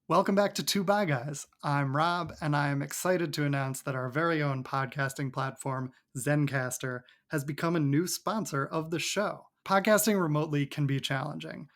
Welcome back to Two Bi Guys. I'm Rob, and I am excited to announce that our very own podcasting platform, Zencastr, has become a new sponsor of the show. Podcasting remotely can be challenging.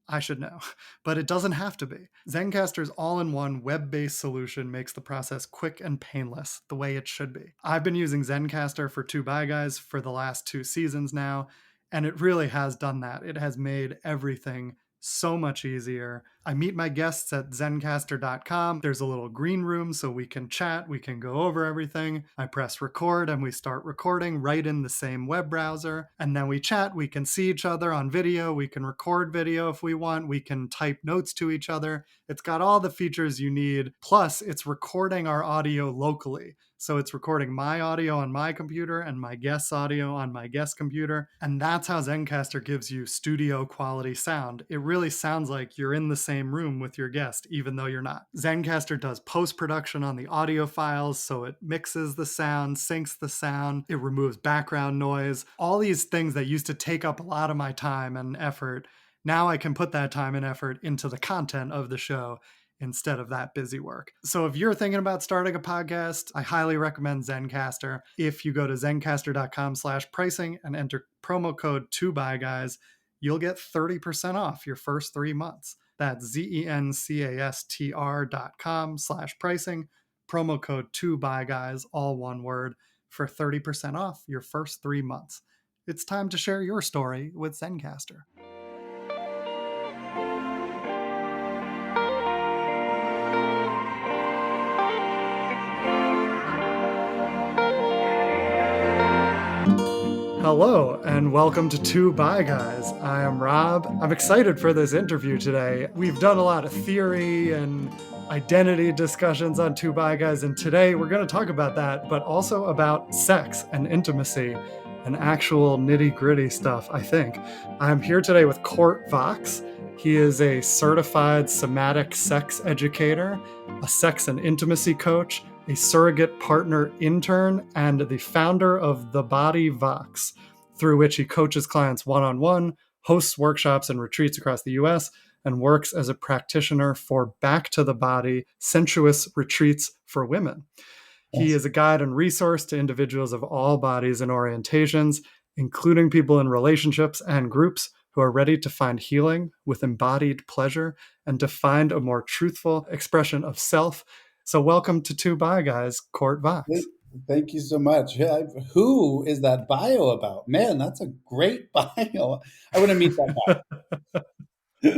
I should know, but it doesn't have to be. Zencastr's all-in-one web-based solution makes the process quick and painless, the way it should be. I've been using Zencastr for Two Bi Guys for the last 2 seasons now, and it really has done that. It has made everything so much easier. I meet my guests at zencastr.com. There's a little green room so we can chat, we can go over everything. I press record and we start recording right in the same web browser. And then we chat, we can see each other on video, we can record video if we want, we can type notes to each other. It's got all the features you need. Plus, it's recording our audio locally. So it's recording my audio on my computer and my guest's audio on my guest's computer. And that's how Zencastr gives you studio quality sound. It really sounds like you're in the same room with your guest, even though you're not. Zencastr does post-production on the audio files, so it mixes the sound, syncs the sound, it removes background noise. All these things that used to take up a lot of my time and effort, now I can put that time and effort into the content of the show instead of that busy work. So if you're thinking about starting a podcast, I highly recommend Zencastr. If you go to zencastr.com/pricing and enter promo code 2BYGUYS, you'll get 30% off your first 3 months. That's zencastr.com/pricing, promo code 2BYGUYS, all one word, for 30% off your first 3 months. It's time to share your story with Zencastr. Hello, and welcome to Two Bi Guys. I am Rob. I'm excited for this interview today. We've done a lot of theory and identity discussions on Two Bi Guys, and today we're going to talk about that, but also about sex and intimacy and actual nitty-gritty stuff, I think. I'm here today with Court Vox. He is a certified somatic sex educator, a sex and intimacy coach, a surrogate partner intern, and the founder of The Body Vox, through which he coaches clients one-on-one, hosts workshops and retreats across the US, and works as a practitioner for Back to the Body sensuous retreats for women. He is a guide and resource to individuals of all bodies and orientations, including people in relationships and groups who are ready to find healing with embodied pleasure and to find a more truthful expression of self. So welcome to Two Bi Guys, Court Vox. Thank you so much. Who is that bio about? Man, that's a great bio. I want to meet that guy.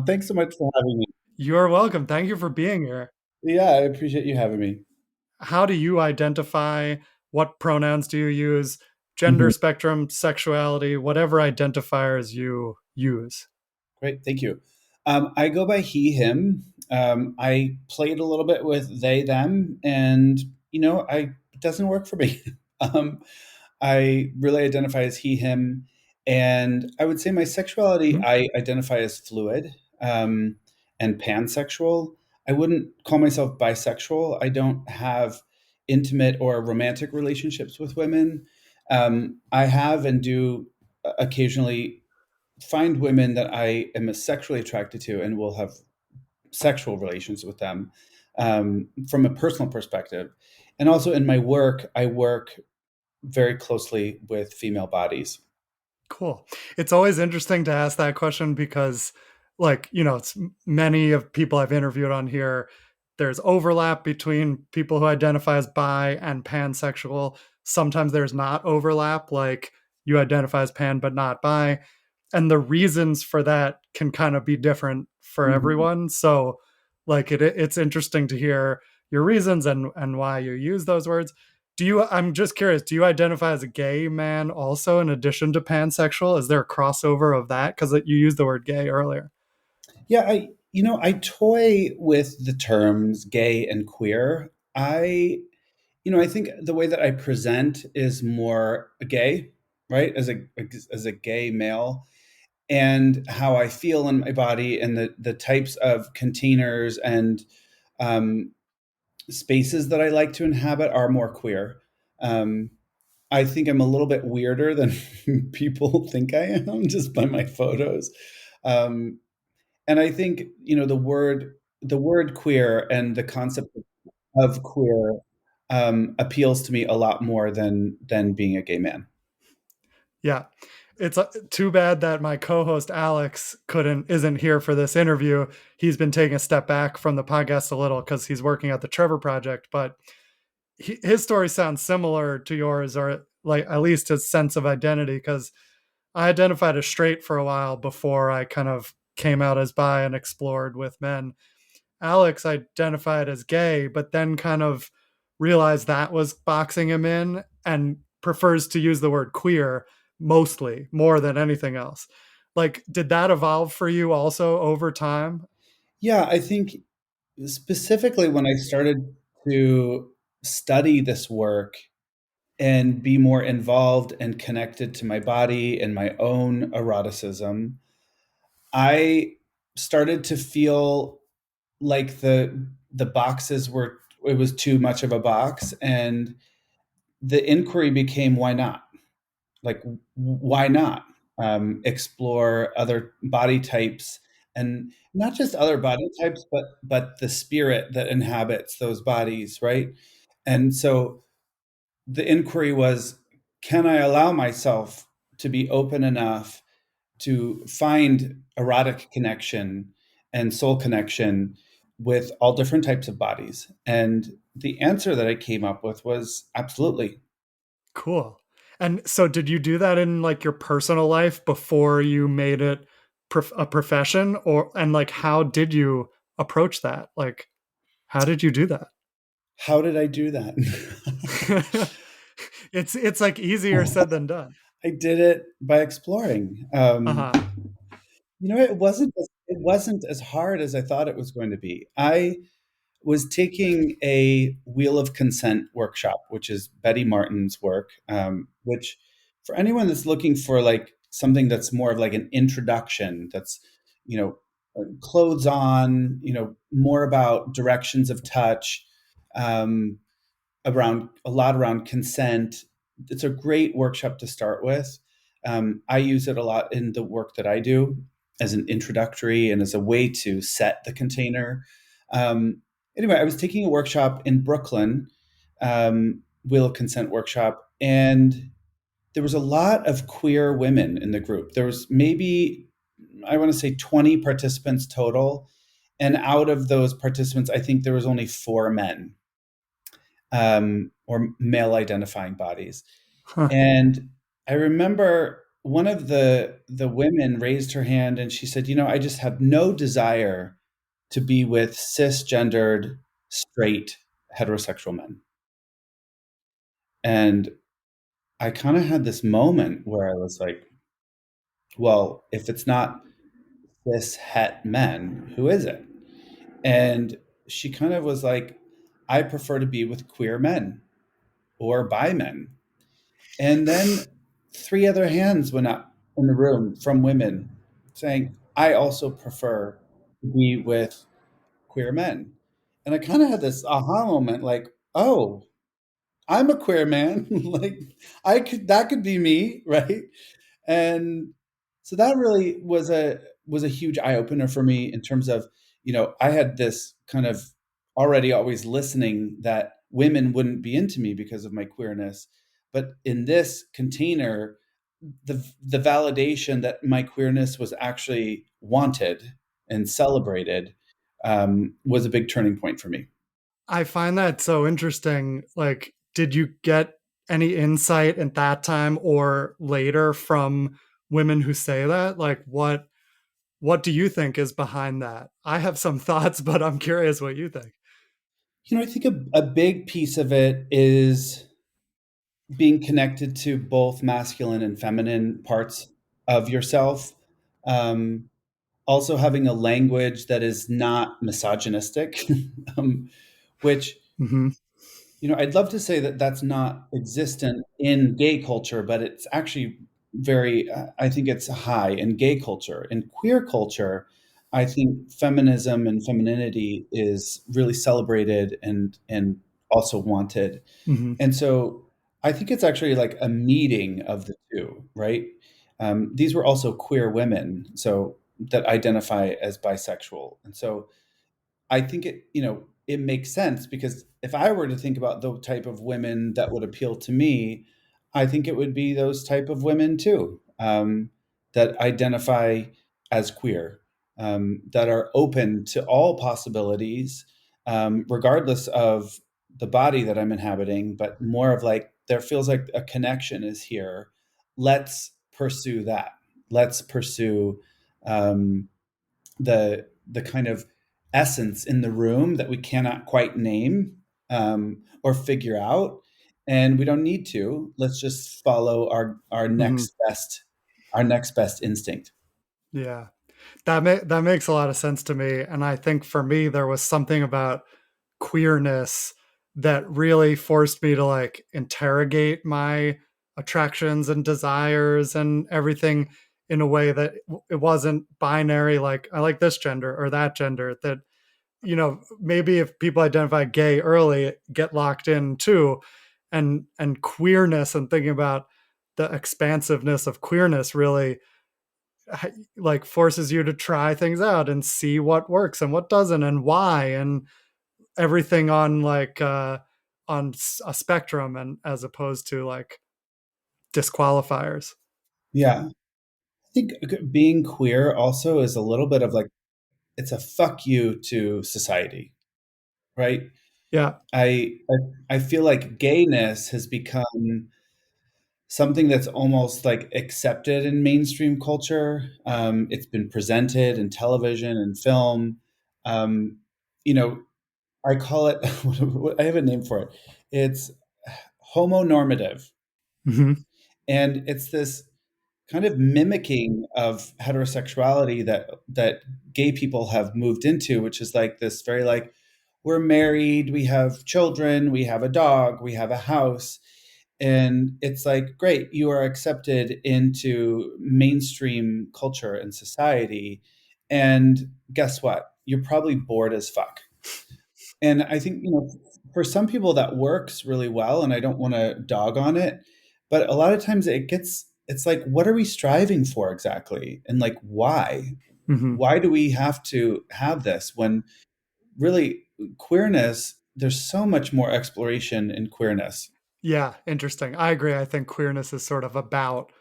Thanks so much for having me. You're welcome. Thank you for being here. Yeah, I appreciate you having me. How do you identify? What pronouns do you use? Gender spectrum, sexuality, whatever identifiers you use. Great, thank you. I go by he, him. I played a little bit with they, them, and it doesn't work for me. I really identify as he, him, and I would say my sexuality, I identify as fluid and pansexual. I wouldn't call myself bisexual. I don't have intimate or romantic relationships with women. I have and do occasionally find women that I am sexually attracted to and will have sexual relations with them from a personal perspective. And also in my work, I work very closely with female bodies. Cool. It's always interesting to ask that question because, it's many of people I've interviewed on here, there's overlap between people who identify as bi and pansexual. Sometimes there's not overlap, like you identify as pan but not bi. And the reasons for that can kind of be different for everyone. So it's interesting to hear your reasons and why you use those words. I'm just curious, do you identify as a gay man also in addition to pansexual? Is there a crossover of that? Because you used the word gay earlier. Yeah, I toy with the terms gay and queer. I think the way that I present is more gay, right? As a gay male, and how I feel in my body and the types of containers and spaces that I like to inhabit are more queer. I think I'm a little bit weirder than people think I am just by my photos. And I think, the word the word queer and the concept of queer appeals to me a lot more than being a gay man. Yeah. It's too bad that my co-host Alex couldn't isn't here for this interview. He's been taking a step back from the podcast a little because he's working at the Trevor Project, but his story sounds similar to yours, or like at least his sense of identity. Because I identified as straight for a while before I kind of came out as bi and explored with men. Alex identified as gay, but then kind of realized that was boxing him in and prefers to use the word queer mostly more than anything else. Like, did that evolve for you also over time? Yeah, I think specifically when I started to study this work and be more involved and connected to my body and my own eroticism, I started to feel like the boxes were it was too much of a box, and the inquiry became why not? Like, why not explore other body types, and not just other body types, but the spirit that inhabits those bodies, right? And so the inquiry was, can I allow myself to be open enough to find erotic connection and soul connection with all different types of bodies? And the answer that I came up with was absolutely. Cool. And so did you do that in like your personal life before you made it a profession, or and like how did you approach that? Like how did you do that? How did I do that? It's like easier said than done. I did it by exploring. Uh-huh. It wasn't as hard as I thought it was going to be. I was taking a Wheel of Consent workshop, which is Betty Martin's work, which for anyone that's looking for like something that's more of like an introduction, that's, you know, clothes on, more about directions of touch, um, around a lot around consent. It's a great workshop to start with. I use it a lot in the work that I do as an introductory and as a way to set the container. Um, anyway, I was taking a workshop in Brooklyn, Wheel of Consent workshop, and there was a lot of queer women in the group. There was maybe, I want to say, 20 participants total. And out of those participants, I think there was only 4 men, or male identifying bodies. Huh. And I remember one of the women raised her hand and she said, I just have no desire to be with cisgendered, straight, heterosexual men. And I kind of had this moment where I was like, well, if it's not cis het men, who is it? And she kind of was like, I prefer to be with queer men or bi men. And then 3 other hands went up in the room from women saying, I also prefer to be with queer men. And I kind of had this aha moment like, oh, I'm a queer man. Like, that could be me, right? And so that really was a huge eye opener for me in terms of, I had this kind of already always listening that women wouldn't be into me because of my queerness, but in this container, the validation that my queerness was actually wanted and celebrated, was a big turning point for me. I find that so interesting. Like, did you get any insight at that time or later from women who say that? Like, what do you think is behind that? I have some thoughts, but I'm curious what you think. I think a big piece of it is being connected to both masculine and feminine parts of yourself. Um, Also having a language that is not misogynistic, um, which, Hmm. I'd love to say that that's not existent in gay culture, but it's actually very, I think it's high in gay culture. In queer culture, I think feminism and femininity is really celebrated and also wanted. Hmm. And so I think it's actually like a meeting of the two, right? These were also queer women, so that identify as bisexual. And so I think it makes sense because if I were to think about the type of women that would appeal to me, I think it would be those type of women too, that identify as queer, that are open to all possibilities, regardless of the body that I'm inhabiting, but more of like there feels like a connection is here. Let's pursue that. Let's pursue um, the kind of essence in the room that we cannot quite name, or figure out, and we don't need to. Let's just follow our Hmm. next best instinct. Yeah. That makes a lot of sense to me, and I think for me there was something about queerness that really forced me to like interrogate my attractions and desires and everything in a way that it wasn't binary, like I like this gender or that gender. That, maybe if people identify gay early, get locked in too. And queerness and thinking about the expansiveness of queerness really like forces you to try things out and see what works and what doesn't and why, and everything on like a spectrum, and as opposed to like disqualifiers. Yeah, I think being queer also is a little bit of like it's a fuck you to society, right? Yeah. I feel like gayness has become something that's almost like accepted in mainstream culture. It's been presented in television and film. Um, you know, I call it, I have a name for it. It's homonormative. Hmm. And it's this kind of mimicking of heterosexuality that gay people have moved into, which is like this very like, we're married, we have children, we have a dog, we have a house. And it's like, great, you are accepted into mainstream culture and society. And guess what? You're probably bored as fuck. And I think, for some people that works really well, and I don't want to dog on it, but a lot of times it's like, what are we striving for exactly? And like, why? Hmm. Why do we have to have this when really queerness, there's so much more exploration in queerness. Yeah, interesting. I agree. I think queerness is sort of about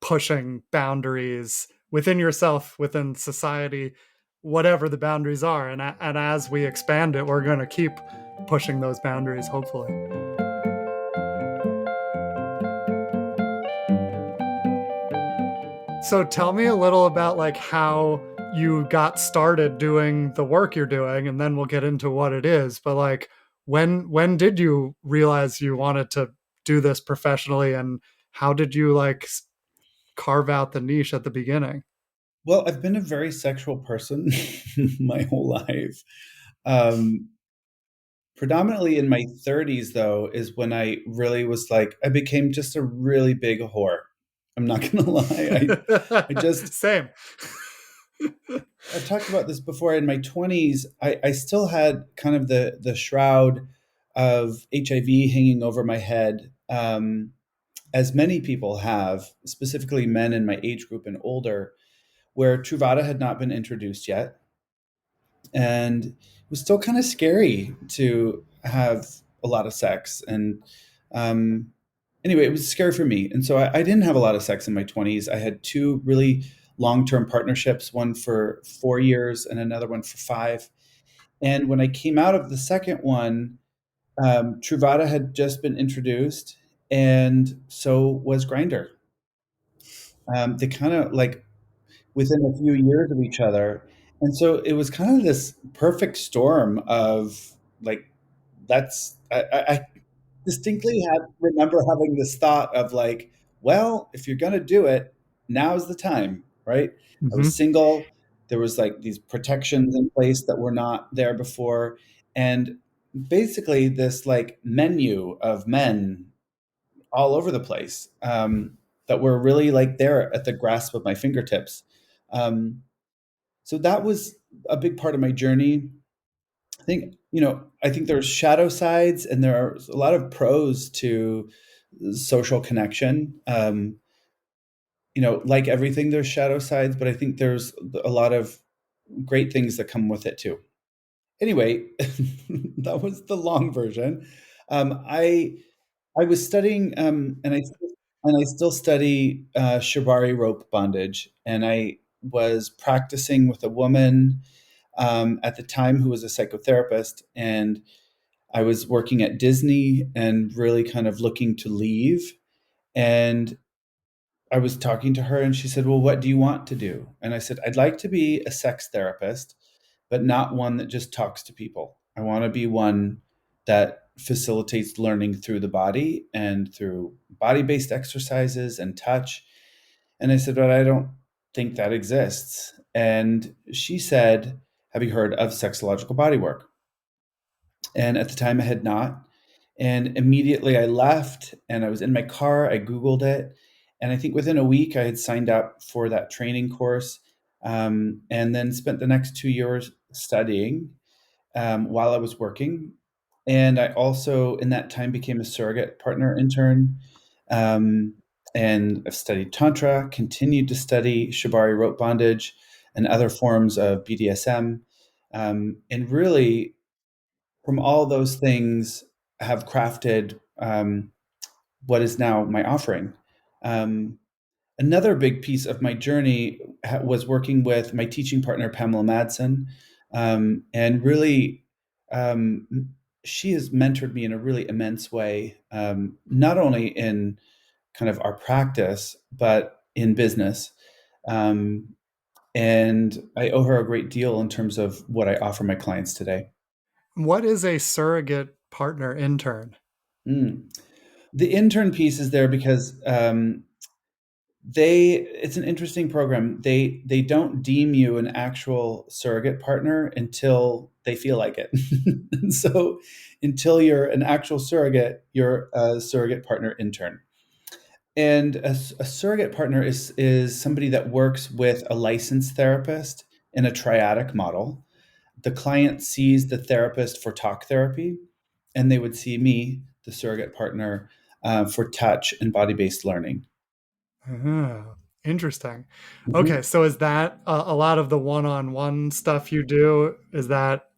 pushing boundaries within yourself, within society, whatever the boundaries are, and as we expand it, we're going to keep pushing those boundaries, hopefully. So tell me a little about like how you got started doing the work you're doing, and then we'll get into what it is. But like, when did you realize you wanted to do this professionally, and how did you like carve out the niche at the beginning? Well, I've been a very sexual person my whole life. Um, Predominantly in my 30s, though, is when I really was like, I became just a really big whore. I'm not gonna lie. I just Same. I've talked about this before. In my 20s, I still had kind of the shroud of HIV hanging over my head, as many people have, specifically men in my age group and older, where Truvada had not been introduced yet. And it was still kind of scary to have a lot of sex. And um, anyway, it was scary for me. And so I didn't have a lot of sex in my 20s. I had two really long term partnerships, one for 4 years and another one for five. And when I came out of the second one, Truvada had just been introduced, and so was Grinder. They kind of like within a few years of each other. And so it was kind of this perfect storm of like, I distinctly remember having this thought of like, well, if you're going to do it, now's the time, right? I was Hmm. single. There was like these protections in place that were not there before. And basically this like menu of men all over the place, that were really like there at the grasp of my fingertips. Um, so that was a big part of my journey. I think there's shadow sides and there are a lot of pros to social connection. Like everything, there's shadow sides, but I think there's a lot of great things that come with it too. Anyway, that was the long version. I was studying, and I still study shibari rope bondage, and I was practicing with a woman at the time who was a psychotherapist, and I was working at Disney and really kind of looking to leave. And I was talking to her and she said, "Well, what do you want to do?" And I said, "I'd like to be a sex therapist, but not one that just talks to people. I want to be one that facilitates learning through the body and through body based exercises and touch." And I said, "But I don't think that exists." And she said, "Have you heard of sexological bodywork?" And at the time, I had not. And immediately I left and I was in my car. I Googled it. And I think within a week, I had signed up for that training course, and then spent the next 2 years studying while I was working. And I also, in that time, became a surrogate partner intern. Um, and I've studied Tantra, continued to study Shibari rope bondage and other forms of BDSM. And really, from all those things, have crafted what is now my offering. Um, Another big piece of my journey was working with my teaching partner, Pamela Madsen. And really, um, she has mentored me in a really immense way, not only in kind of our practice, but in business. Um, and I owe her a great deal in terms of what I offer my clients today. What is a surrogate partner intern? Mm. The intern piece is there because it's an interesting program. They don't deem you an actual surrogate partner until they feel like it. And so until you're an actual surrogate, you're a surrogate partner intern. And a surrogate partner is somebody that works with a licensed therapist in a triadic model. The client sees the therapist for talk therapy, and they would see me, the surrogate partner, for touch and body based learning. Oh, interesting. Okay, Mhm. so is that a lot of the one-on-one stuff you do? Is that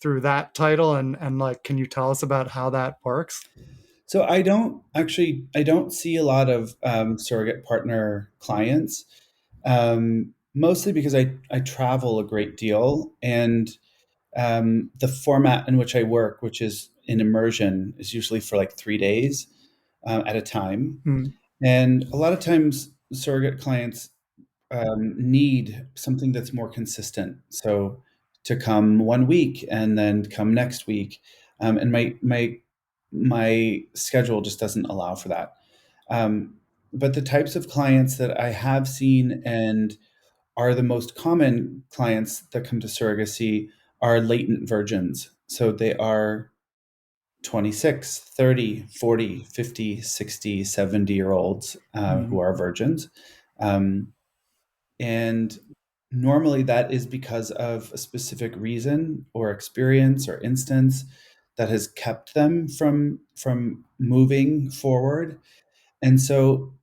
through that title? And like, can you tell us about how that works? So I don't see a lot of surrogate partner clients, mostly because I travel a great deal, and the format in which I work, which is in immersion, is usually for like 3 days at a time. Hmm. And a lot of times, surrogate clients need something that's more consistent. So to come one week and then come next week, and my schedule just doesn't allow for that. Um, but the types of clients that I have seen and are the most common clients that come to surrogacy are latent virgins. So they are 26, 30, 40, 50, 60, 70 year olds who Hmm. are virgins. Um, and normally that is because of a specific reason or experience or instance that has kept them from moving forward. And so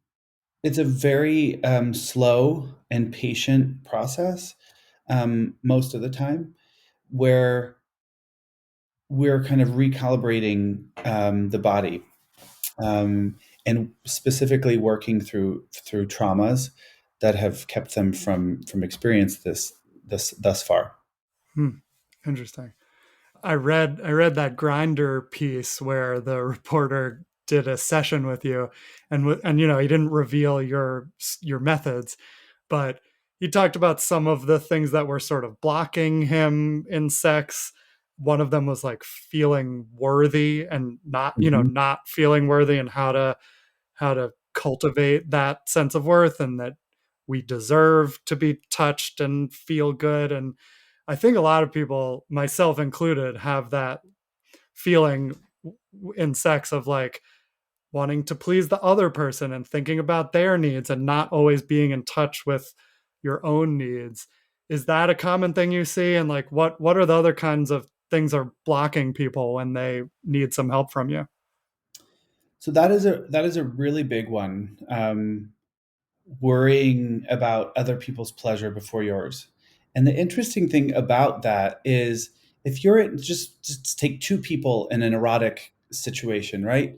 it's a very slow and patient process most of the time, where we're kind of recalibrating the body, and specifically working through traumas that have kept them from experience this thus far. Hmm. Interesting. I read that Grinder piece where the reporter did a session with you, and he didn't reveal your methods, but he talked about some of the things that were sort of blocking him in sex. One of them was like feeling worthy and Mhm. not feeling worthy, and how to cultivate that sense of worth, and that we deserve to be touched and feel good. And I think a lot of people, myself included, have that feeling in sex of like wanting to please the other person and thinking about their needs and not always being in touch with your own needs. Is that a common thing you see? And like, what are the other kinds of things are blocking people when they need some help from you? So that is a really big one. Worrying about other people's pleasure before yours. And the interesting thing about that is if just take two people in an erotic situation, right?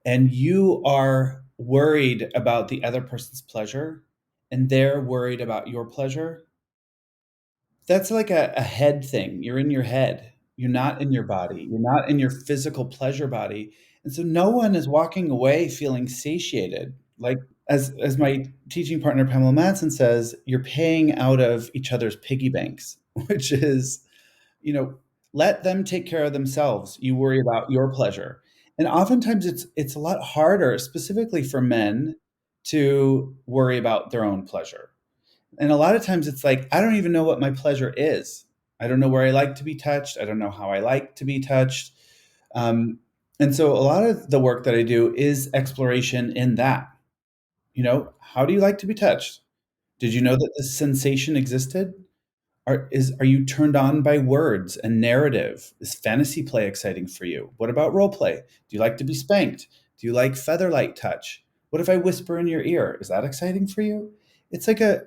And you are worried about the other person's pleasure and they're worried about your pleasure, that's like a head thing. You're in your head. You're not in your body. You're not in your physical pleasure body. And so no one is walking away feeling satiated. Like as my teaching partner Pamela Madsen says, you're paying out of each other's piggy banks, which is, you know, let them take care of themselves. You worry about your pleasure. And oftentimes it's a lot harder, specifically for men, to worry about their own pleasure. And a lot of times it's like, I don't even know what my pleasure is. I don't know where I like to be touched. I don't know how I like to be touched. Um, and so a lot of the work that I do is exploration in that. You know, how do you like to be touched? Did you know that this sensation existed? Are you turned on by words and narrative? Is fantasy play exciting for you? What about role play? Do you like to be spanked? Do you like featherlight touch? What if I whisper in your ear? Is that exciting for you? It's like a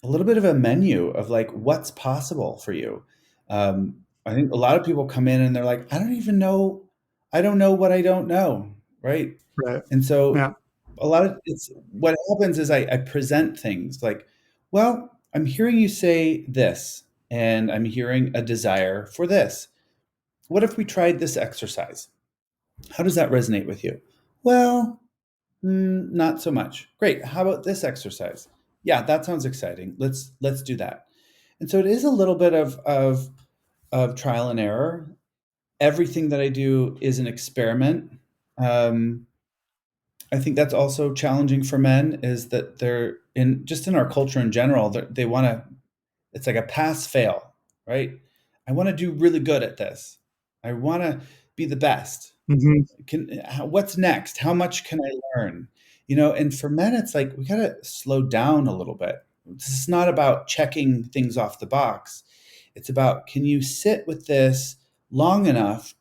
little bit of a menu of like what's possible for you. I think a lot of people come in and they're like, I don't even know, I don't know what I don't know, right? Right. And so Yeah. a lot of it's what happens is I present things like, well, I'm hearing you say this, and I'm hearing a desire for this. What if we tried this exercise? How does that resonate with you? Well, not so much. Great. How about this exercise? Yeah, that sounds exciting. Let's do that. And so it is a little bit of trial and error. Everything that I do is an experiment. Um, I think that's also challenging for men is that they're in just in our culture in general, they want to, it's like a pass fail, right? I want to do really good at this. I want to be the best. Hmm. What's next? How much can I learn? You know, and for men, it's like we got to slow down a little bit. This is not about checking things off the box. It's about can you sit with this long enough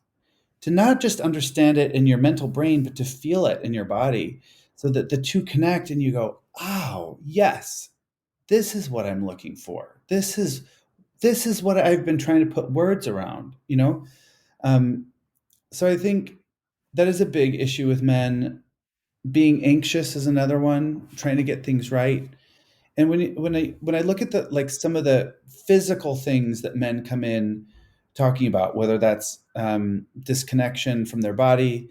to not just understand it in your mental brain, but to feel it in your body so that the two connect and you go, oh, yes, this is what I'm looking for. This is what I've been trying to put words around, you know? Um, so I think that is a big issue with men. Being anxious is another one, trying to get things right. And when I look at the like some of the physical things that men come in talking about, whether that's disconnection from their body,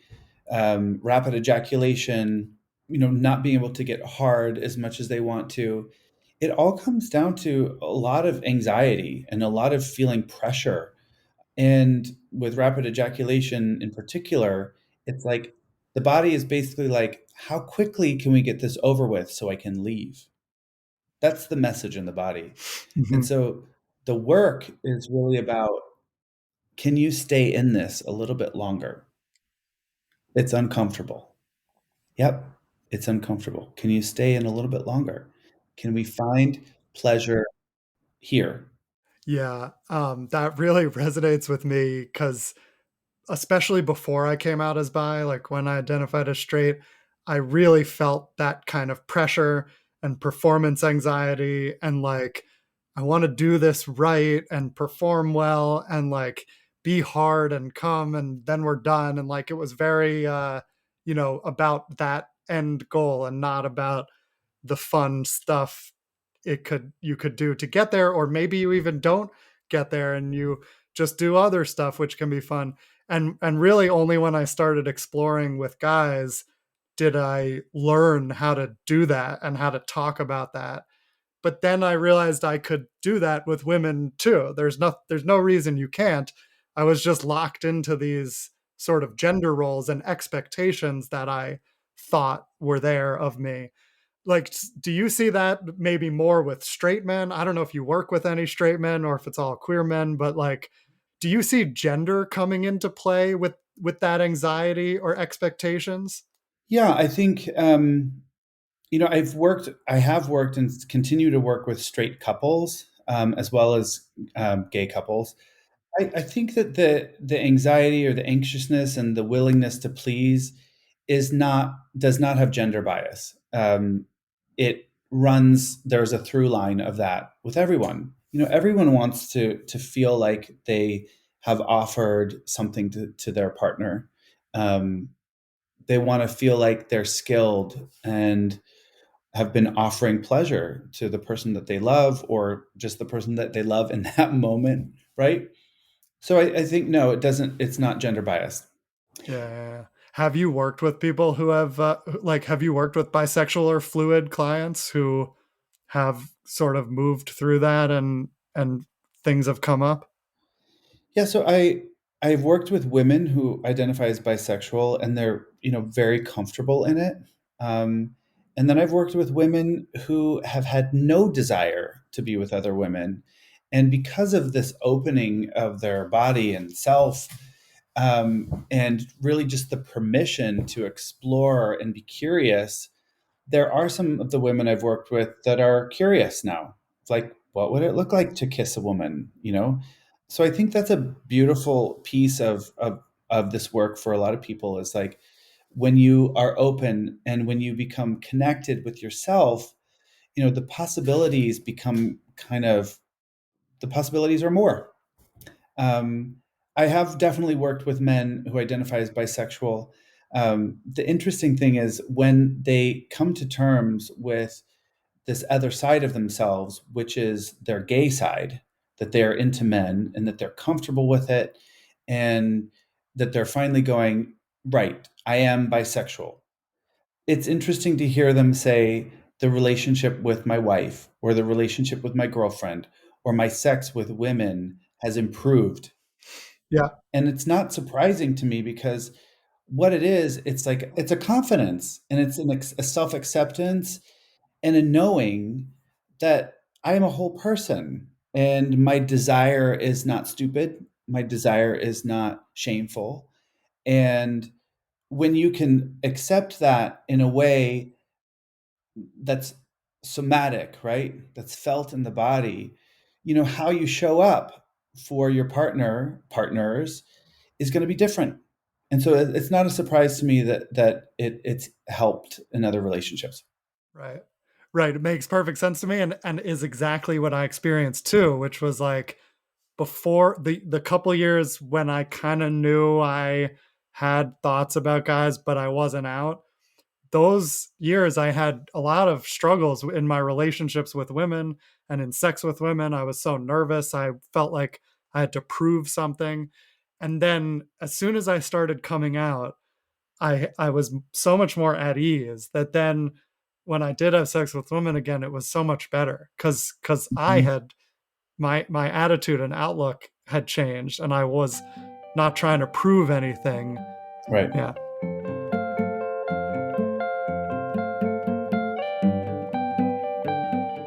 rapid ejaculation, you know, not being able to get hard as much as they want to, it all comes down to a lot of anxiety and a lot of feeling pressure. And with rapid ejaculation in particular, it's like the body is basically like, how quickly can we get this over with so I can leave? That's the message in the body. And Hmm. so the work is really about can you stay in this a little bit longer? It's uncomfortable. Yep, it's uncomfortable. Can you stay in a little bit longer? Can we find pleasure here? Yeah. That really resonates with me because especially before I came out as bi, like when I identified as straight, I really felt that kind of pressure and performance anxiety and like I want to do this right and perform well and like be hard and come and then we're done and like it was very about that end goal and not about the fun stuff you could do to get there, or maybe you even don't get there and you just do other stuff which can be fun. And really only when I started exploring with guys did I learn how to do that and how to talk about that. But then I realized I could do that with women too. There's no reason you can't. I was just locked into these sort of gender roles and expectations that I thought were there of me. Like, do you see that maybe more with straight men? I don't know if you work with any straight men or if it's all queer men, but like, do you see gender coming into play with that anxiety or expectations? Yeah, I think you know, I have worked and continue to work with straight couples as well as gay couples. I think that the anxiety or the anxiousness and the willingness to please does not have gender bias. It runs there's a through line of that with everyone. everyone wants to feel like they have offered something to their partner. Um, they want to feel like they're skilled and have been offering pleasure to the person that they love, or just the person that they love in that moment, right? So I think no, it's not gender biased. Yeah, yeah, yeah. Have you worked with people who have have you worked with bisexual or fluid clients who have sort of moved through that and things have come up? Yeah, so I've worked with women who identify as bisexual, and they're very comfortable in it. Um, and then I've worked with women who have had no desire to be with other women, and because of this opening of their body and self, and really just the permission to explore and be curious, there are some of the women I've worked with that are curious now. It's like, what would it look like to kiss a woman? So I think that's a beautiful piece of this work for a lot of people, is like, when you are open and when you become connected with yourself, the possibilities become the possibilities are more. Um, I have definitely worked with men who identify as bisexual. The interesting thing is when they come to terms with this other side of themselves, which is their gay side, that they're into men and that they're comfortable with it, and that they're finally going, right, I am bisexual. It's interesting to hear them say the relationship with my wife, or the relationship with my girlfriend, or my sex with women has improved. Yeah, And it's not surprising to me, because what it is, it's like it's a confidence, and it's a self-acceptance, and a knowing that I am a whole person, and my desire is not stupid. My desire is not shameful. And when you can accept that in a way that's somatic, right? That's felt in the body, how you show up for your partners is going to be different. And so it's not a surprise to me that it's helped in other relationships. right. Right. It makes perfect sense to me and is exactly what I experienced too, which was like before the couple years when I kind of knew I had thoughts about guys, but I wasn't out. Those years I had a lot of struggles in my relationships with women and in sex with women. I was so nervous. I felt like I had to prove something. And then as soon as I started coming out, I was so much more at ease that then when I did have sex with women again, it was so much better because I Mhm. had my attitude and outlook had changed and I was not trying to prove anything. Right. Yeah.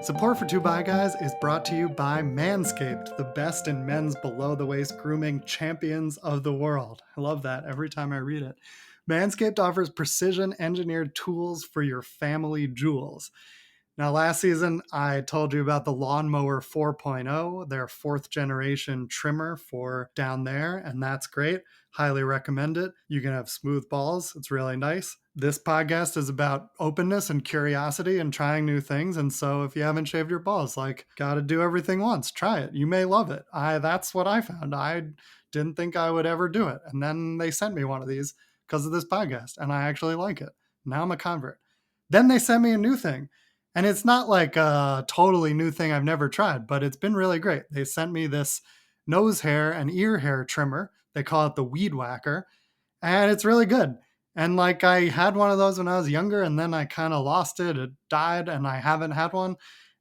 Support for Two Bi Guys is brought to you by Manscaped, the best in men's below the waist grooming champions of the world. I love that every time I read it. Manscaped offers precision engineered tools for your family jewels. Now, last season, I told you about the Lawnmower 4.0, their fourth generation trimmer for down there, and that's great. Highly recommend it. You can have smooth balls, it's really nice. This podcast is about openness and curiosity and trying new things. And so, if you haven't shaved your balls, like, gotta do everything once, try it. You may love it. That's what I found. I didn't think I would ever do it. And then they sent me one of these because of this podcast, and I actually like it. Now I'm a convert. Then they sent me a new thing. And it's not like a totally new thing I've never tried, but it's been really great. They sent me this nose hair and ear hair trimmer. They call it the Weed Whacker, and it's really good. And like I had one of those when I was younger, and then I kind of lost it. It died, and I haven't had one.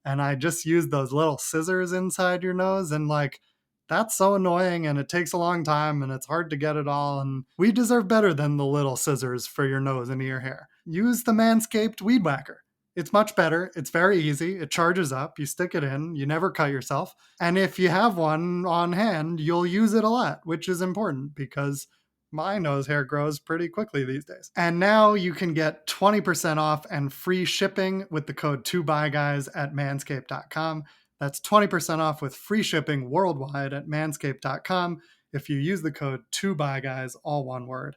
And I just used those little scissors inside your nose, and like that's so annoying, and it takes a long time, and it's hard to get it all. And we deserve better than the little scissors for your nose and ear hair. Use the Manscaped Weed Whacker. It's much better. It's very easy. It charges up. You stick it in. You never cut yourself. And if you have one on hand, you'll use it a lot, which is important because my nose hair grows pretty quickly these days. And now you can get 20% off and free shipping with the code 2BYGUYS at manscaped.com. That's 20% off with free shipping worldwide at manscaped.com if you use the code 2BYGUYS, all one word.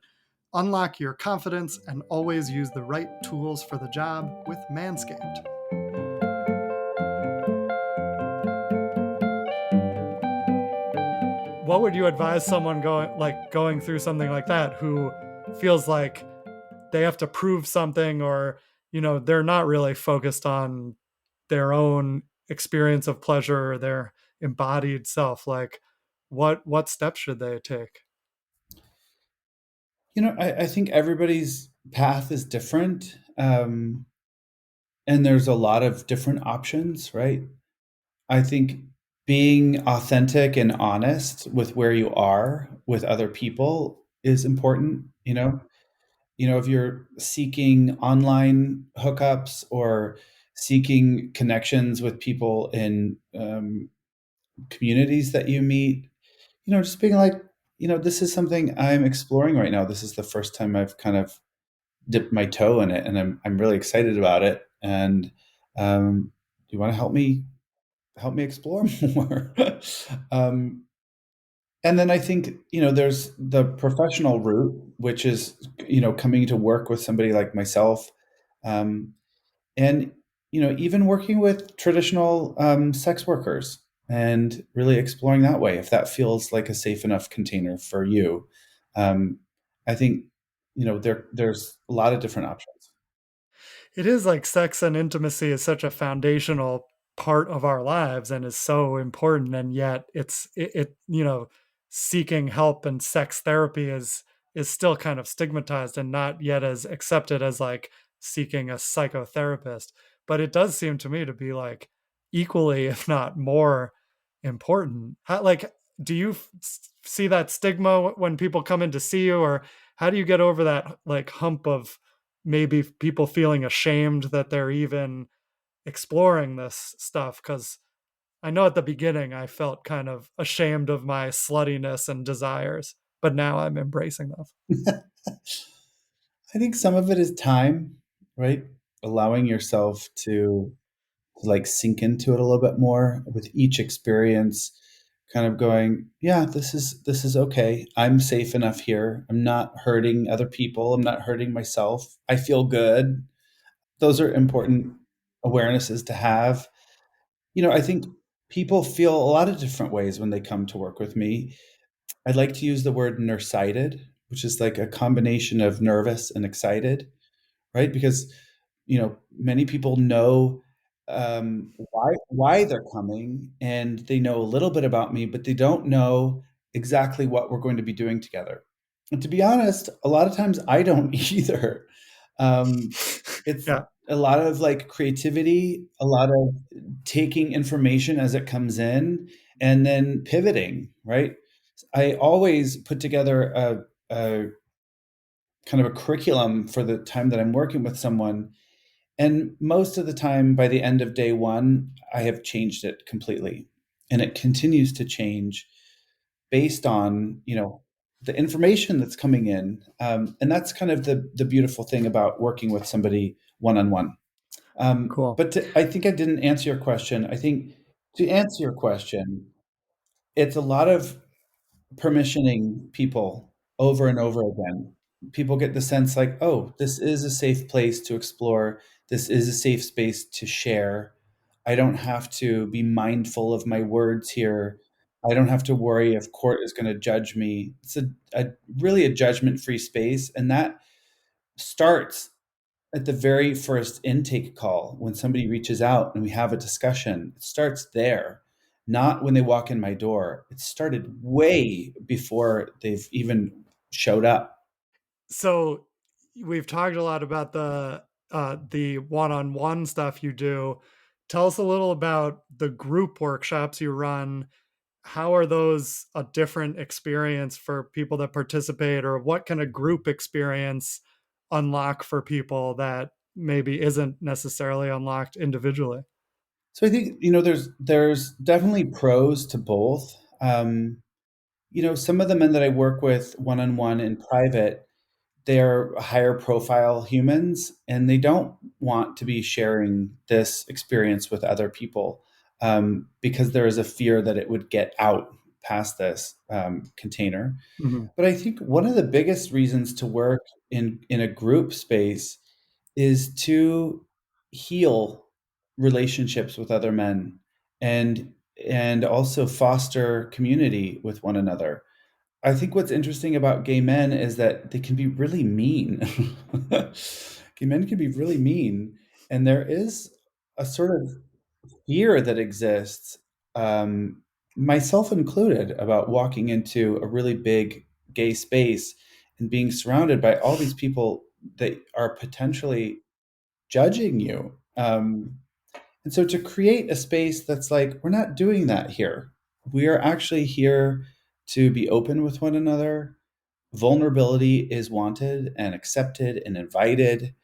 Unlock your confidence and always use the right tools for the job with Manscaped. what would you advise someone going through something like that who feels like they have to prove something, or they're not really focused on their own experience of pleasure or their embodied self? Like, what steps should they take? I think everybody's path is different. And there's a lot of different options, right? I think being authentic and honest with where you are with other people is important. If you're seeking online hookups or seeking connections with people in communities that you meet, just being like, this is something I'm exploring right now. This is the first time I've kind of dipped my toe in it, and I'm really excited about it. And do you want to help me explore more? um, and then I think there's the professional route, which is coming to work with somebody like myself, um, and even working with traditional sex workers and really exploring that way if that feels like a safe enough container for you. Um, I think there's a lot of different options. It is like sex and intimacy is such a foundational part of our lives and is so important, and yet seeking help and sex therapy is still kind of stigmatized and not yet as accepted as like seeking a psychotherapist. But it does seem to me to be like equally, if not more important. Like, do you see that stigma when people come in to see you, or how do you get over that like hump of maybe people feeling ashamed that they're even exploring this stuff? Because I know at the beginning I felt kind of ashamed of my sluttiness and desires, but now I'm embracing them. I think some of it is time, right? Allowing yourself to like sink into it a little bit more with each experience, kind of going, yeah, this is okay. I'm safe enough here. I'm not hurting other people. I'm not hurting myself. I feel good. Those are important awarenesses to have. I think people feel a lot of different ways when they come to work with me. I'd like to use the word nersited, which is like a combination of nervous and excited, right? Because many people know why they're coming, and they know a little bit about me, but they don't know exactly what we're going to be doing together. And to be honest, a lot of times I don't either. Um, it's Yeah. a lot of like creativity, a lot of taking information as it comes in, and then pivoting. Right? I always put together a kind of a curriculum for the time that I'm working with someone. And most of the time, by the end of day one, I have changed it completely. And it continues to change based on, the information that's coming in. And that's kind of the beautiful thing about working with somebody one on one. Cool. I think I didn't answer your question. I think to answer your question, it's a lot of permissioning people over and over again. People get the sense like, oh, this is a safe place to explore. This is a safe space to share. I don't have to be mindful of my words here. I don't have to worry if court is going to judge me. It's a really a judgment free space. And that starts at the very first intake call when somebody reaches out and we have a discussion. It starts there, not when they walk in my door. It started way before they've even showed up. So we've talked a lot about the one-on-one stuff you do. Tell us a little about the group workshops you run. How are those a different experience for people that participate, or what can a group experience unlock for people that maybe isn't necessarily unlocked individually? So I think there's definitely pros to both. Some of the men that I work with one on one in private, they're higher profile humans, and they don't want to be sharing this experience with other people, because there is a fear that it would get out past this container. Mhm. But I think one of the biggest reasons to work in a group space is to heal relationships with other men, and and also foster community with one another. I think what's interesting about gay men is that they can be really mean. Gay men can be really mean, and there is a sort of fear that exists, um, myself included, about walking into a really big gay space and being surrounded by all these people that are potentially judging you. And so to create a space that's like, we're not doing that here. We are actually here to be open with one another. Vulnerability is wanted and accepted and invited.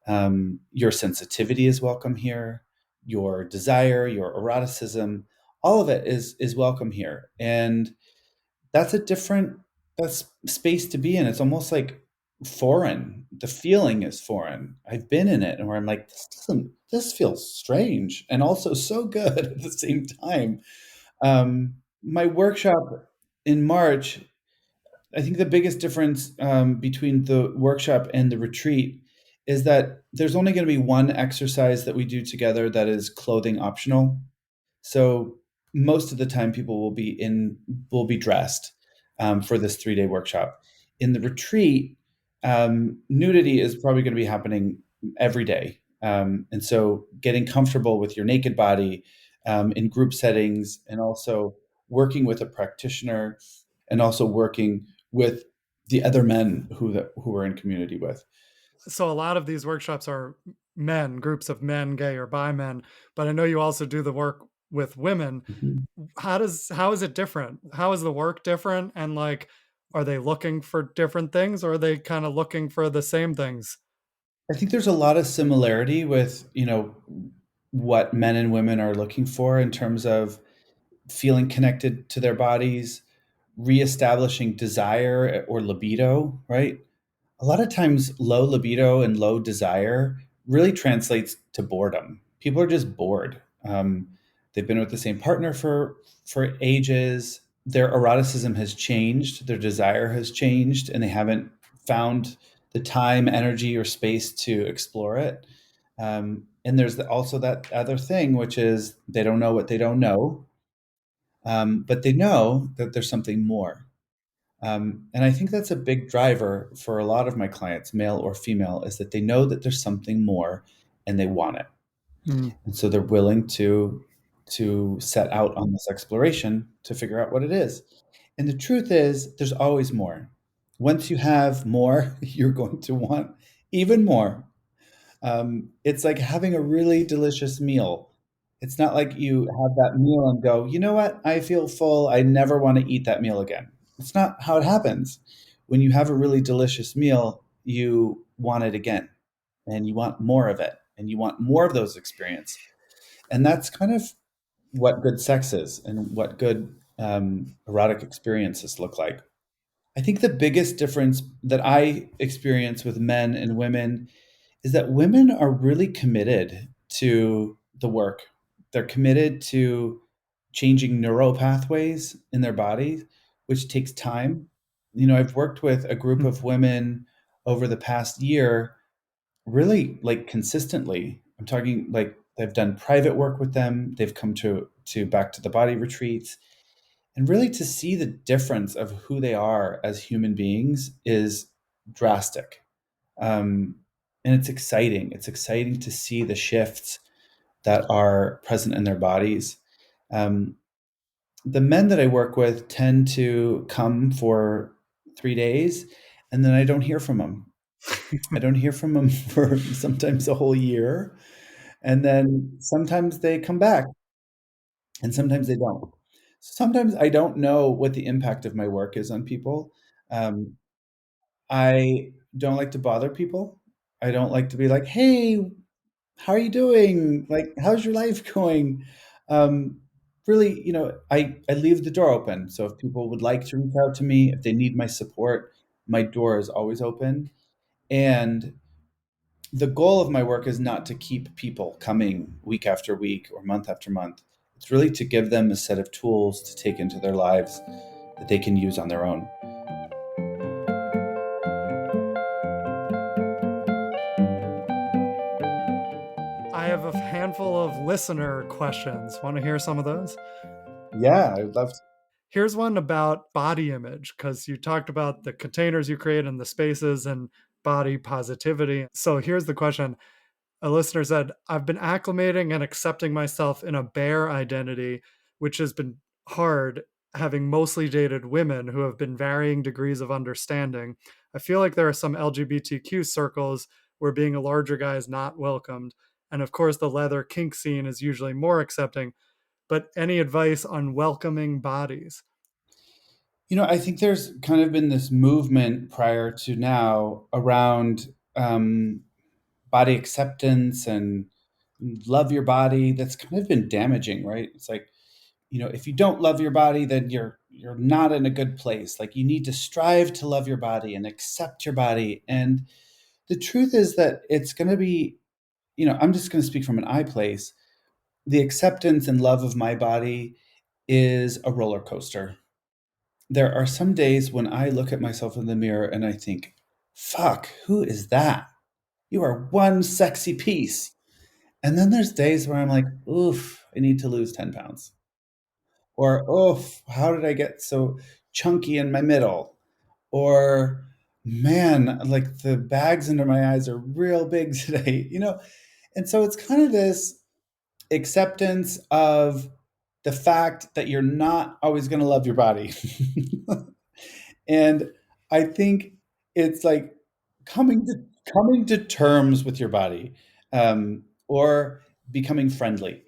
Your sensitivity is welcome here. Your desire, your eroticism, all of it is welcome here. And that's a different that's space to be in. It's almost like foreign. The feeling is foreign. I've been in it and where I'm like, this feels strange and also so good at the same time. My workshop in March, I think the biggest difference between the workshop and the retreat is that there's only going to be one exercise that we do together that is clothing optional. So most of the time, people will be dressed for this 3 day workshop. In the retreat, nudity is probably going to be happening every day, and so getting comfortable with your naked body in group settings, and also working with a practitioner, and also working with the other men who are in community with. So a lot of these workshops are men, groups of men, gay or bi men, but I know you also do the work with women. Mhm. How is it different? How is the work different? And like, are they looking for different things or are they kind of looking for the same things? I think there's a lot of similarity with, what men and women are looking for in terms of feeling connected to their bodies, reestablishing desire or libido, right? A lot of times, low libido and low desire really translates to boredom. People are just bored. They've been with the same partner for ages. Their eroticism has changed. Their desire has changed, and they haven't found the time, energy, or space to explore it. And there's also that other thing, which is they don't know what they don't know, but they know that there's something more. And I think that's a big driver for a lot of my clients, male or female, is that they know that there's something more and they want it. Hmm. And so they're willing to set out on this exploration to figure out what it is. And the truth is, there's always more. Once you have more, you're going to want even more. It's like having a really delicious meal. It's not like you have that meal and go, you know what? I feel full. I never want to eat that meal again. It's not how it happens. When you have a really delicious meal, you want it again and you want more of it and you want more of those experiences. And that's kind of what good sex is and what good erotic experiences look like. I think the biggest difference that I experience with men and women is that women are really committed to the work. They're committed to changing neural pathways in their bodies, which takes time. I've worked with a group of women over the past year, really like consistently. I'm talking like I've done private work with them. They've come to back to the body retreats, and really to see the difference of who they are as human beings is drastic. And it's exciting. It's exciting to see the shifts that are present in their bodies. Um, the men that I work with tend to come for 3 days, and then I don't hear from them. I don't hear from them for sometimes a whole year, and then sometimes they come back, and sometimes they don't. Sometimes I don't know what the impact of my work is on people. Um, I don't like to bother people. I don't like to be like, "Hey, how are you doing? Like, how's your life going?" Um, Really, I leave the door open. So if people would like to reach out to me, if they need my support, my door is always open. And the goal of my work is not to keep people coming week after week or month after month. It's really to give them a set of tools to take into their lives that they can use on their own. I have a handful of listener questions. Want to hear some of those? Yeah, I'd love to. Here's one about body image, because you talked about the containers you create and the spaces and body positivity. So here's the question. A listener said, I've been acclimating and accepting myself in a bear identity, which has been hard, having mostly dated women who have been varying degrees of understanding. I feel like there are some LGBTQ circles where being a larger guy is not welcomed. And of course, the leather kink scene is usually more accepting. But any advice on welcoming bodies? I think there's kind of been this movement prior to now around body acceptance and love your body that's kind of been damaging, right? It's like, if you don't love your body, then you're not in a good place. Like you need to strive to love your body and accept your body. And the truth is that it's going to be, I'm just going to speak from an I place. The acceptance and love of my body is a roller coaster. There are some days when I look at myself in the mirror and I think, fuck, who is that? You are one sexy piece. And then there's days where I'm like, oof, I need to lose 10 pounds. Or, oof, how did I get so chunky in my middle? Or, man, like the bags under my eyes are real big today. And so it's kind of this acceptance of the fact that you're not always going to love your body. And I think it's like coming to terms with your body, or becoming friendlier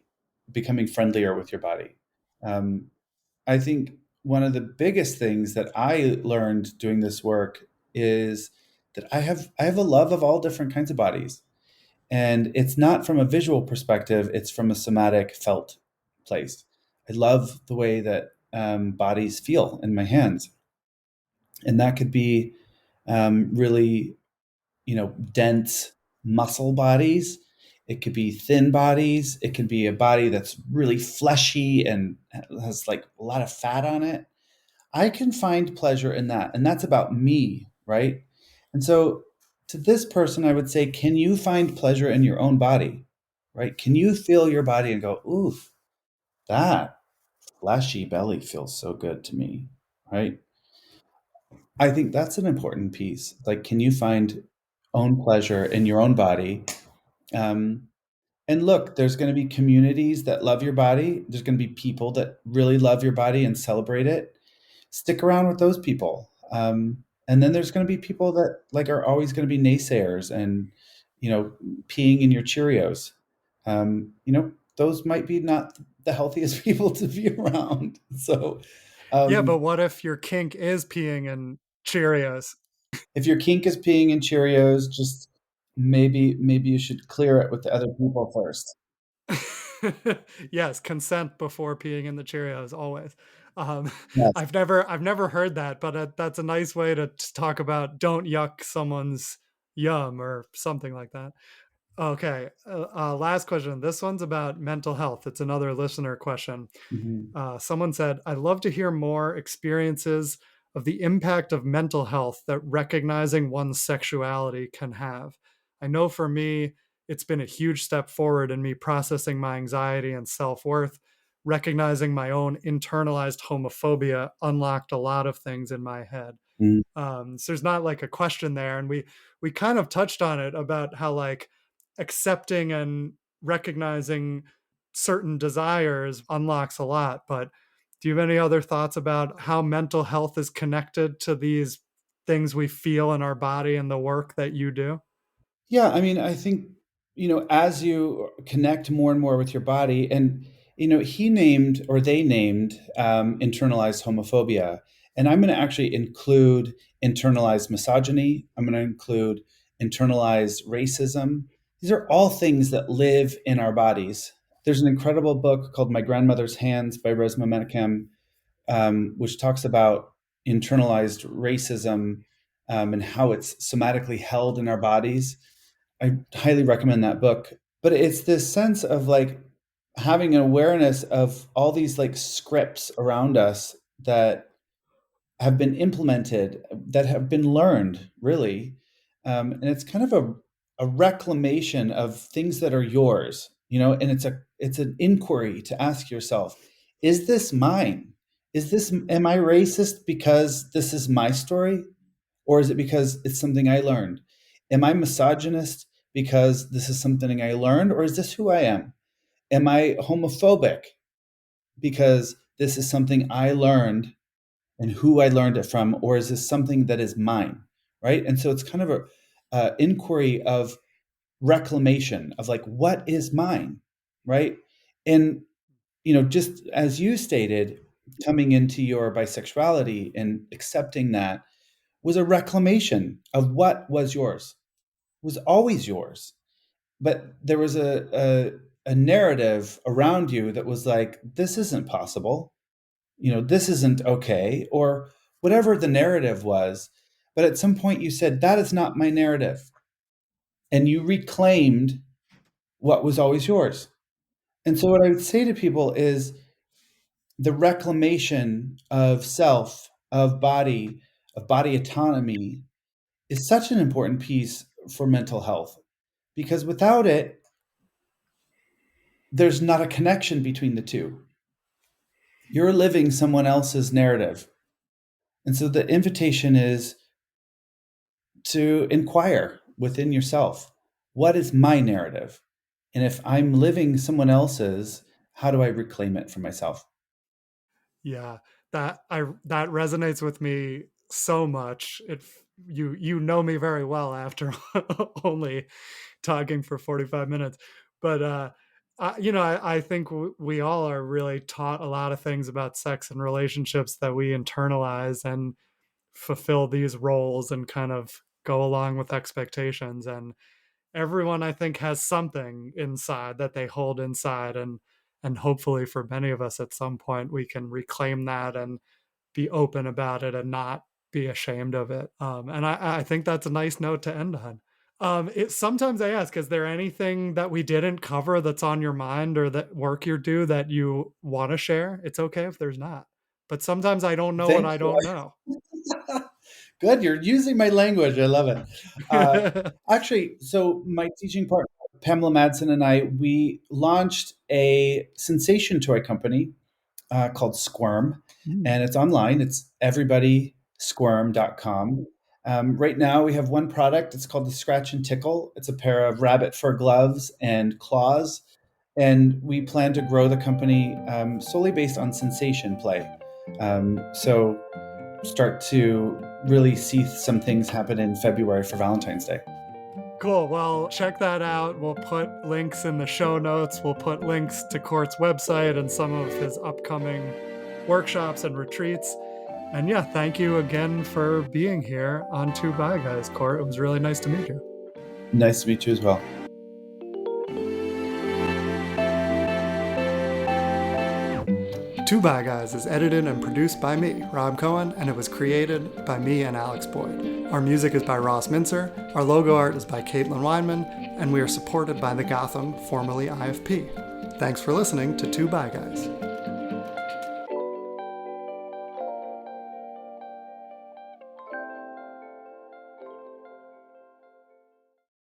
with your body. Um, I think one of the biggest things that I learned doing this work is that I have a love of all different kinds of bodies, and it's not from a visual perspective; it's from a somatic, felt place. I love the way that bodies feel in my hands, and that could be really, dense muscle bodies. It could be thin bodies. It could be a body that's really fleshy and has like a lot of fat on it. I can find pleasure in that. And that's about me, right? And so to this person, I would say, can you find pleasure in your own body, right? Can you feel your body and go, ooh, that fleshy belly feels so good to me, right? I think that's an important piece. Like, can you find own pleasure in your own body? Um, and look, there's going to be communities that love your body. There's going to be people that really love your body and celebrate it. Stick around with those people. And then there's going to be people that like are always going to be naysayers and, you know, peeing in your Cheerios. Those might be not the healthiest people to be around. So, Yeah, but um, what if your kink is peeing in Cheerios? if your kink is peeing in Cheerios, just maybe you should clear it with the other people first. Yes, consent before peeing in the Cheerios, always. Um, Yes. I've never heard that, but that's a nice way to talk about don't yuck someone's yum or something like that. Okay, last question. This one's about mental health. It's another listener question. Mhm. Someone said, I'd love to hear more experiences of the impact of mental health that recognizing one's sexuality can have. I know for me, it's been a huge step forward in me processing my anxiety and self worth. Recognizing my own internalized homophobia unlocked a lot of things in my head. Mhm. So there's not like a question there, and we kind of touched on it about how like accepting and recognizing certain desires unlocks a lot. But do you have any other thoughts about how mental health is connected to these things we feel in our body and the work that you do? Yeah, I mean, I think, as you connect more and more with your body, and, he named or they named internalized homophobia. And I'm going to actually include internalized misogyny. I'm going to include internalized racism. These are all things that live in our bodies. There's an incredible book called My Grandmother's Hands by Resma Menachem, which talks about internalized racism, and how it's somatically held in our bodies. I highly recommend that book. But it's this sense of like having an awareness of all these like scripts around us that have been implemented, that have been learned, really. And it's kind of a reclamation of things that are yours, and it's an inquiry to ask yourself, is this mine? Am I racist because this is my story? Or is it because it's something I learned? Am I misogynist because this is something I learned? Or is this who I am? Am I homophobic because this is something I learned and who I learned it from? Or is this something that is mine? Right. And so it's kind of a inquiry of reclamation of like, what is mine? Right. And, just as you stated, coming into your bisexuality and accepting that was a reclamation of what was yours, was always yours. But there was a narrative around you that was like, this isn't possible, this isn't okay, or whatever the narrative was. But at some point you said, that is not my narrative. And you reclaimed what was always yours. And so what I would say to people is the reclamation of self, of body autonomy is such an important piece for mental health, because without it, there's not a connection between the two. You're living someone else's narrative. And so the invitation is to inquire within yourself, what is my narrative? And if I'm living someone else's, how do I reclaim it for myself? Yeah, that resonates with me so much. You know me very well after only talking for 45 minutes. But I think we all are really taught a lot of things about sex and relationships that we internalize and fulfill these roles and kind of go along with expectations. And everyone, I think, has something inside that they hold inside, and hopefully for many of us at some point we can reclaim that and be open about it and not be ashamed of it. And I think that's a nice note to end on. Sometimes I ask, is there anything that we didn't cover that's on your mind or that work you do that you want to share? It's okay if there's not. But sometimes I don't know what Thank I you. don't know. Good. You're using my language. I love it. Actually, so my teaching partner, Pamela Madsen, and I, we launched a sensation toy company called Squirm, Mm, and it's online. It's everybodysquirm.com. Right now, we have one product. It's called the Scratch and Tickle. It's a pair of rabbit fur gloves and claws. And we plan to grow the company solely based on sensation play. So start to really see some things happen in February for Valentine's Day. cool. Well, check that out. We'll put links in the show notes. We'll put links to Court's website and some of his upcoming workshops and retreats. And yeah, thank you again for being here on Two Bye Guys, Court. It was really nice to meet you. Nice to meet you as well. Two Bye Guys is edited and produced by me, Rob Cohen, and it was created by me and Alex Boyd. Our music is by Ross Mincer, our logo art is by Kaitlin Weinman, and we are supported by the Gotham, formerly IFP. Thanks for listening to Two Bye Guys.